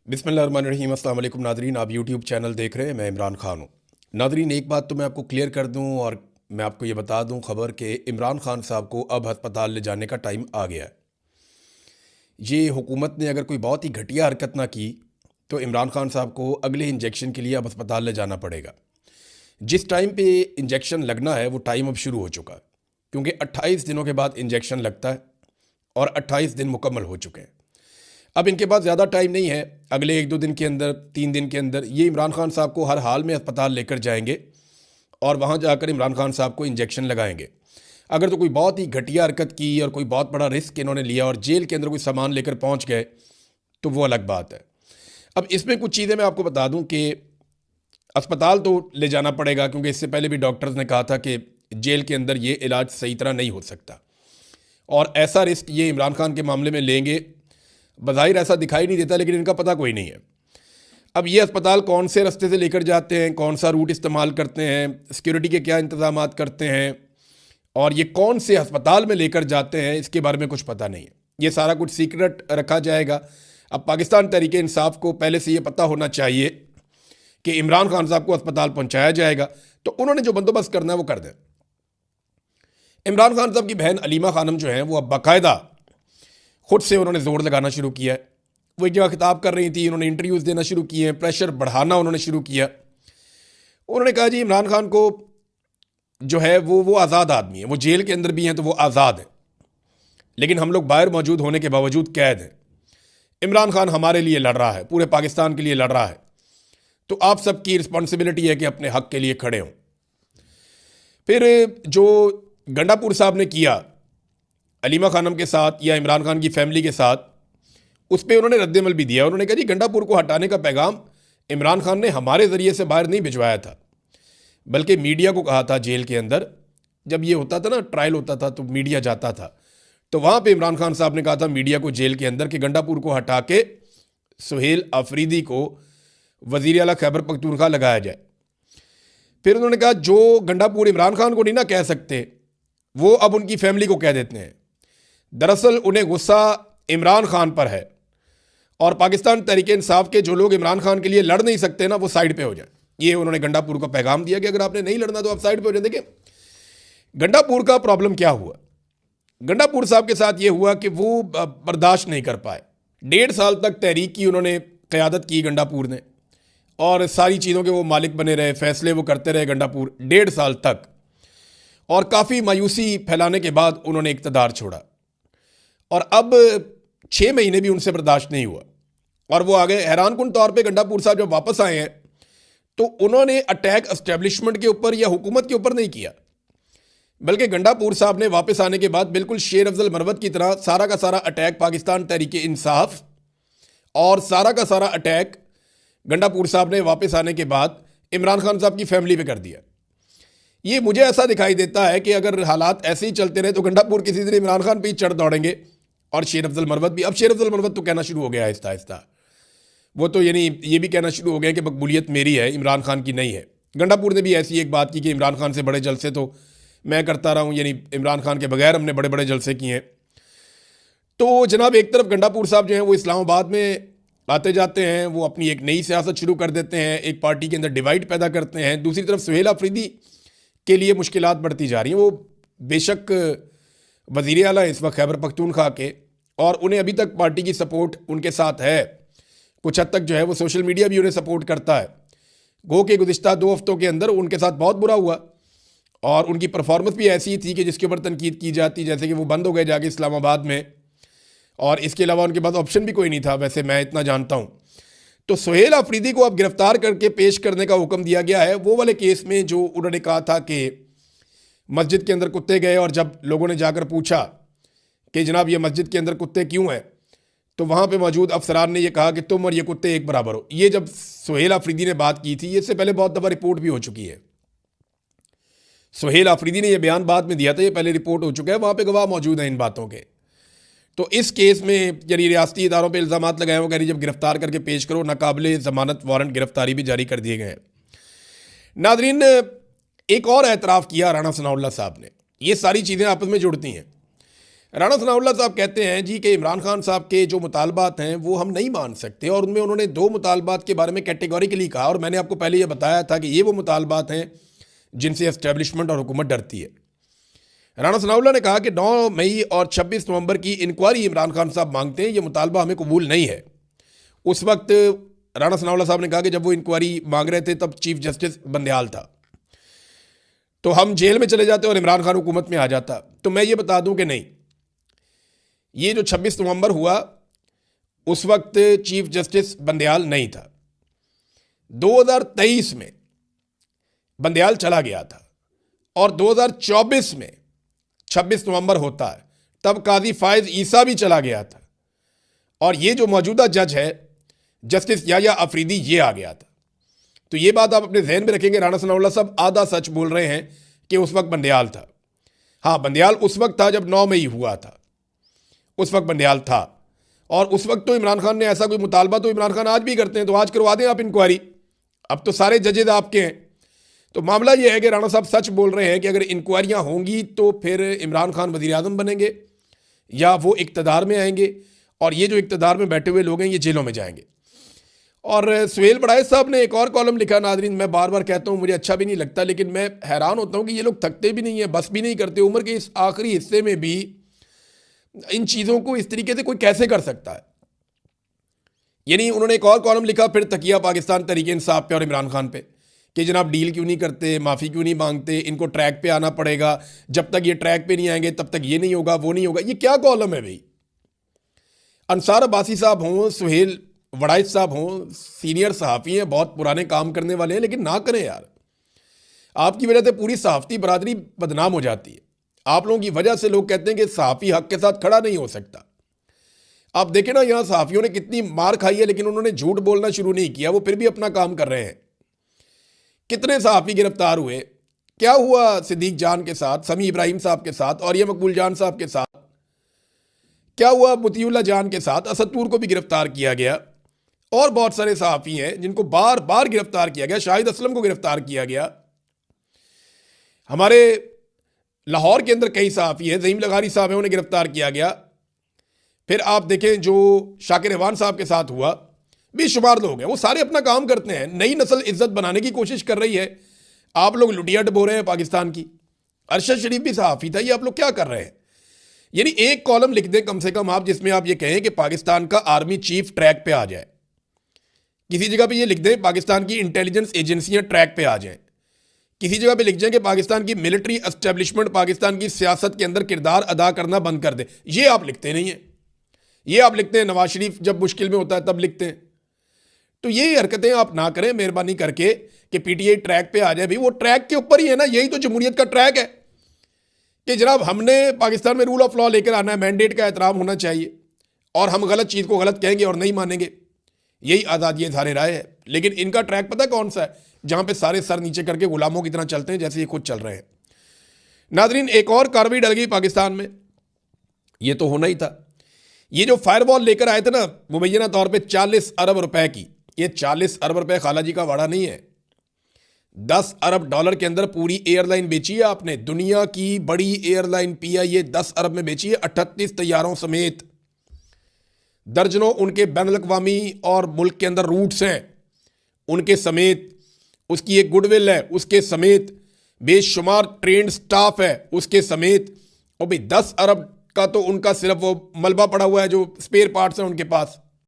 बिस्मिल्लाहिर्रहमानिर्रहीम। अस्सलाम वालेकुम नादरीन, आप यूट्यूब चैनल देख रहे हैं। मैं इमरान खान हूँ। नादरीन, एक बात तो मैं आपको क्लियर कर दूँ और मैं आपको ये बता दूँ खबर कि इमरान खान साहब को अब अस्पताल ले जाने का टाइम आ गया है। ये हुकूमत ने अगर कोई बहुत ही घटिया हरकत ना की तो इमरान खान साहब को अगले इंजेक्शन के लिए अब अस्पताल ले जाना पड़ेगा। जिस टाइम पे इंजेक्शन लगना है वो टाइम अब शुरू हो चुका है, क्योंकि 28 दिनों के बाद इंजेक्शन लगता है और 28 दिन मुकम्मल हो चुके हैं। अब इनके पास ज़्यादा टाइम नहीं है। अगले 1-2 दिन के अंदर, 3 दिन के अंदर ये इमरान खान साहब को हर हाल में अस्पताल लेकर जाएंगे और वहाँ जाकर इमरान खान साहब को इंजेक्शन लगाएंगे। अगर तो कोई बहुत ही घटिया हरकत की और कोई बहुत बड़ा रिस्क इन्होंने लिया और जेल के अंदर कोई सामान लेकर पहुँच गए तो वो अलग बात है। अब इसमें कुछ चीज़ें मैं आपको बता दूँ कि अस्पताल तो ले जाना पड़ेगा, क्योंकि इससे पहले भी डॉक्टर्स ने कहा था कि जेल के अंदर ये इलाज सही तरह नहीं हो सकता और ऐसा रिस्क ये इमरान खान के मामले में लेंगे। बज़ाहिर ऐसा दिखाई नहीं देता, लेकिन इनका पता कोई नहीं है। अब ये अस्पताल कौन से रास्ते से लेकर जाते हैं, कौन सा रूट इस्तेमाल करते हैं, सिक्योरिटी के क्या इंतजाम करते हैं और ये कौन से अस्पताल में लेकर जाते हैं, इसके बारे में कुछ पता नहीं है। ये सारा कुछ सीक्रेट रखा जाएगा। अब पाकिस्तान तहरीक इंसाफ को पहले से ये पता होना चाहिए कि इमरान खान साहब को अस्पताल पहुंचाया जाएगा, तो उन्होंने जो बंदोबस्त करना है वो कर दें। इमरान खान साहब की बहन अलीमा खानम जो हैं वो अब बाकायदा खुद से उन्होंने ज़ोर लगाना शुरू किया है। वो एक जगह खिताब कर रही थी, उन्होंने इंटरव्यूज़ देना शुरू किए हैं, प्रेशर बढ़ाना उन्होंने शुरू किया। उन्होंने कहा जी इमरान खान को जो है वो आज़ाद आदमी है, वो जेल के अंदर भी हैं तो वो आज़ाद है, लेकिन हम लोग बाहर मौजूद होने के बावजूद कैद हैं। इमरान खान हमारे लिए लड़ रहा है, पूरे पाकिस्तान के लिए लड़ रहा है, तो आप सबकी रिस्पॉन्सिबिलिटी है कि अपने हक के लिए खड़े हों। फिर जो गंडापुर साहब ने किया अलीमा खानम के साथ या इमरान खान की फैमिली के साथ, उस पर उन्होंने रद्दमल भी दिया। उन्होंने कहा जी गंडापुर को हटाने का पैगाम इमरान खान ने हमारे ज़रिए से बाहर नहीं भिजवाया था, बल्कि मीडिया को कहा था। जेल के अंदर जब ये होता था ना, ट्रायल होता था, तो मीडिया जाता था, तो वहाँ पे इमरान खान साहब ने कहा था मीडिया को जेल के अंदर कि गंडापुर को हटा के सुहेल आफरीदी को वज़ीर आला खैबर पख्तूनख्वा लगाया जाए। फिर उन्होंने कहा जो गंडापुर इमरान खान को नहीं ना कह सकते, वो अब उनकी फैमिली को कह देते हैं। दरअसल उन्हें गुस्सा इमरान खान पर है और पाकिस्तान तहरीक इंसाफ के जो लोग इमरान खान के लिए लड़ नहीं सकते ना, वो साइड पे हो जाए। ये उन्होंने गंडापुर को पैगाम दिया कि अगर आपने नहीं लड़ना तो आप साइड पे हो जाए। देखिए गंडापुर का प्रॉब्लम क्या हुआ। गंडापुर साहब के साथ ये हुआ कि वो बर्दाश्त नहीं कर पाए। 1.5 साल तक तहरीक की उन्होंने क़यादत की गंडापुर ने, और सारी चीज़ों के वो मालिक बने रहे, फैसले वो करते रहे गंडापुर 1.5 साल तक, और काफ़ी मायूसी फैलाने के बाद उन्होंने इक़्तिदार छोड़ा और अब 6 महीने भी उनसे बर्दाश्त नहीं हुआ और वो आ गए। हैरानकुन तौर पे गंडापुर साहब जब वापस आए हैं तो उन्होंने अटैक एस्टेब्लिशमेंट के ऊपर या हुकूमत के ऊपर नहीं किया, बल्कि गंडापुर साहब ने वापस आने के बाद बिल्कुल शेर अफजल मरवत की तरह सारा का सारा अटैक पाकिस्तान तहरीक इंसाफ और सारा का सारा अटैक गंडापुर साहब ने वापस आने के बाद इमरान खान साहब की फैमिली पे कर दिया। ये मुझे ऐसा दिखाई देता है कि अगर हालात ऐसे ही चलते रहे तो गंडापुर किसी दिन इमरान खान पे ही चढ़ दौड़ेंगे और शेर अफजल मरवत भी। अब शेर अफजल मरवत तो कहना शुरू हो गया आहिस्ता आहिस्ता, वो तो यानी ये भी कहना शुरू हो गया कि मकबूलियत मेरी है, इमरान खान की नहीं है। गंडापुर ने भी ऐसी एक बात की कि इमरान खान से बड़े जलसे तो मैं करता रहा हूँ, यानी इमरान खान के बगैर हमने बड़े बड़े जलसे किए हैं। तो जनाब एक तरफ गंडापुर साहब जो हैं वो इस्लामाबाद में आते जाते हैं, वो अपनी एक नई सियासत शुरू कर देते हैं, एक पार्टी के अंदर डिवाइड पैदा करते हैं। दूसरी तरफ सुहेल आफरीदी के लिए मुश्किलात बढ़ती जा रही हैं। वो बेशक वज़ीर आला इस वक्त खैबर पख्तूनख्वा के, और उन्हें अभी तक पार्टी की सपोर्ट उनके साथ है, कुछ हद तक जो है वो सोशल मीडिया भी उन्हें सपोर्ट करता है। गो के गुज़िश्ता 2 हफ्तों के अंदर उनके साथ बहुत बुरा हुआ और उनकी परफॉर्मेंस भी ऐसी थी कि जिसके ऊपर तनकीद की जाती, जैसे कि वो बंद हो गए जाके इस्लामाबाद में, और इसके अलावा उनके पास ऑप्शन भी कोई नहीं था, वैसे मैं इतना जानता हूँ। तो सुहेल आफरीदी को अब गिरफ्तार करके पेश करने का हुक्म दिया गया है, वो वाले केस में जो उन्होंने कहा था कि मस्जिद के अंदर कुत्ते गए और जब लोगों ने जाकर पूछा कि जनाब ये मस्जिद के अंदर कुत्ते क्यों हैं, तो वहाँ पे मौजूद अफसरान ने ये कहा कि तुम और ये कुत्ते एक बराबर हो। ये जब सुहेल आफरीदी ने बात की थी, इससे पहले बहुत दफ़ा रिपोर्ट भी हो चुकी है। सुहेल आफरीदी ने यह बयान बाद में दिया था, ये पहले रिपोर्ट हो चुका है, वहाँ पर गवाह मौजूद हैं इन बातों के। तो इस केस में यानी रियासती इदारों पर इल्ज़ाम लगाए हुए, कह रही जब गिरफ्तार करके पेश करो, नाकाबिले ज़मानत वारंट गिरफ्तारी भी जारी कर दिए गए हैं। नादरीन एक और एतराफ़ किया राणा सनाउल्लाह साहब ने, ये सारी चीज़ें आपस में जुड़ती हैं। राणा सनाउल्लाह साहब कहते हैं जी कि इमरान खान साहब के जो मुतालबात हैं वो हम नहीं मान सकते, और उनमें उन्होंने 2 मुतालबात के बारे में कैटेगोरिकली कहा, और मैंने आपको पहले ये बताया था कि ये वो मुतालबात हैं जिनसे एस्टेब्लिशमेंट और हुकूमत डरती है। राणा सनाउल्लाह ने कहा कि 9 मई और 26 नवंबर की इंक्वायरी इमरान खान साहब मांगते हैं, ये मुतालबा हमें कबूल नहीं है। उस वक्त राणा सनाउल्लाह साहब ने कहा कि जब वो इंक्वायरी मांग रहे थे तब चीफ जस्टिस बंदयाल था, तो हम जेल में चले जाते और इमरान खान हुकूमत में आ जाता। तो मैं ये बता दूं कि नहीं, ये जो 26 नवंबर हुआ उस वक्त चीफ जस्टिस बंदयाल नहीं था। 2023 में बंदयाल चला गया था, और 2024 में 26 नवंबर होता है तब काजी फायज ईसा भी चला गया था, और ये जो मौजूदा जज है जस्टिस याया अफरीदी, ये आ गया था। तो ये बात आप अपने जहन में रखेंगे, राणा सनाउल्लाह साहब आधा सच बोल रहे हैं कि उस वक्त बंदयाल था। हाँ, बंदयाल उस वक्त था जब 9 मई हुआ था, उस वक्त बंदयाल था, और उस वक्त तो इमरान खान ने ऐसा कोई मुतालबा तो इमरान खान आज भी करते हैं, तो आज करवा दें आप इंक्वायरी, अब तो सारे जजेज आपके हैं। तो मामला ये है कि राणा साहब सच बोल रहे हैं कि अगर इंक्वायरियाँ होंगी तो फिर इमरान खान वज़ीर आज़म बनेंगे या वो इक़्तिदार में आएंगे, और ये जो इक़्तिदार में बैठे हुए लोग हैं ये जेलों में जाएंगे। और सुहेल बड़ाइश साहब ने एक और कॉलम लिखा, नाज़रीन मैं बार बार कहता हूँ मुझे अच्छा भी नहीं लगता, लेकिन मैं हैरान होता हूँ कि ये लोग थकते भी नहीं हैं, बस भी नहीं करते, उम्र के इस आखिरी हिस्से में भी इन चीज़ों को इस तरीके से कोई कैसे कर सकता है। यानी उन्होंने एक और कॉलम लिखा फिर तकिया पाकिस्तान तहरीक इंसाफ पे और इमरान खान पे कि जनाब डील क्यों नहीं करते, माफ़ी क्यों नहीं मांगते, इनको ट्रैक पे आना पड़ेगा, जब तक ये ट्रैक पे नहीं आएंगे तब तक ये नहीं होगा, वो नहीं होगा। ये क्या कॉलम है भाई? अंसार अब्बासी साहब हों, सुहेल वड़ाइश साहब हों, सीनियर सहाफ़ी हैं, बहुत पुराने काम करने वाले हैं, लेकिन ना करें यार। आपकी वजह से पूरी सहाफ़ती बरादरी बदनाम हो जाती है। आप लोगों की वजह से लोग कहते हैं कि सहाफ़ी हक के साथ खड़ा नहीं हो सकता। आप देखें ना, यहाँ सहाफ़ियों ने कितनी मार खाई है, लेकिन उन्होंने झूठ बोलना शुरू नहीं किया, वो फिर भी अपना काम कर रहे हैं। कितने सहाफ़ी गिरफ्तार हुए, क्या हुआ सिद्दीक जान के साथ, समी इब्राहिम साहब के साथ, और ये मकबूल जान साहब के साथ, क्या हुआ मुतीउल्लाह जान के साथ, असदपुर को भी गिरफ्तार किया गया, और बहुत सारे सहाफ़ी हैं जिनको बार बार गिरफ्तार किया गया, शाहिद असलम को गिरफ्तार किया गया। हमारे लाहौर के अंदर कई सहाफ़ी हैं, ज़हीम लगारी साहब हैं, उन्हें गिरफ्तार किया गया। फिर आप देखें जो शाकिर रहमान साहब के साथ हुआ, बेशुमार लोग हैं, वो सारे अपना काम करते हैं, नई नस्ल इज्जत बनाने की कोशिश कर रही है। आप लोग लुटिया डबो रहे हैं पाकिस्तान की। अरशद शरीफ भी सहाफ़ी था, ये आप लोग क्या कर रहे हैं? यानी एक कॉलम लिख दें कम से कम आप, जिसमें आप ये कहें कि पाकिस्तान का आर्मी चीफ ट्रैक पे आ जाए। किसी जगह पे ये लिख दें पाकिस्तान की इंटेलिजेंस एजेंसियां ट्रैक पे आ जाएं। किसी जगह पे लिख जाए कि पाकिस्तान की मिलिट्री एस्टेब्लिशमेंट पाकिस्तान की सियासत के अंदर किरदार अदा करना बंद कर दे। ये आप लिखते नहीं हैं। ये आप लिखते हैं नवाज शरीफ जब मुश्किल में होता है तब लिखते हैं। तो यही हरकतें आप ना करें मेहरबानी करके कि पीटीआई ट्रैक पे आ जाए। भाई वो ट्रैक के ऊपर ही है ना, यही तो जमहूरियत का ट्रैक है कि जनाब हमने पाकिस्तान में रूल ऑफ लॉ लेकर आना है, मैंडेट का एहतराम होना चाहिए, और हम गलत चीज़ को गलत कहेंगे और नहीं मानेंगे। यही आज़ादी इज़हार राय है। लेकिन इनका ट्रैक पता कौन सा है? जहां पे सारे सर नीचे करके गुलामों की तरह चलते हैं जैसे ये खुद चल रहे हैं। नाजरीन, एक और कार्रवाई डल गई पाकिस्तान में, ये तो होना ही था। ये जो फायरवॉल लेकर आए थे ना मुबैना तौर पे 40 अरब रुपए की, ये 40 अरब रुपए खाला जी का वाड़ा नहीं है। 10 अरब डॉलर के अंदर पूरी एयरलाइन बेची है आपने। दुनिया की बड़ी एयरलाइन पीआईए 10 अरब में बेची है, 38 तैयारों समेत। दर्जनों उनके बैनुल-अक़वामी और मुल्क के अंदर रूट्स हैं उनके समेत, उसकी एक गुडविल है उसके समेत, बेशुमार ट्रेंड स्टाफ है उसके समेत। और भाई 10 अरब का तो उनका सिर्फ वो मलबा पड़ा हुआ है जो स्पेयर पार्ट्स हैं उनके पास।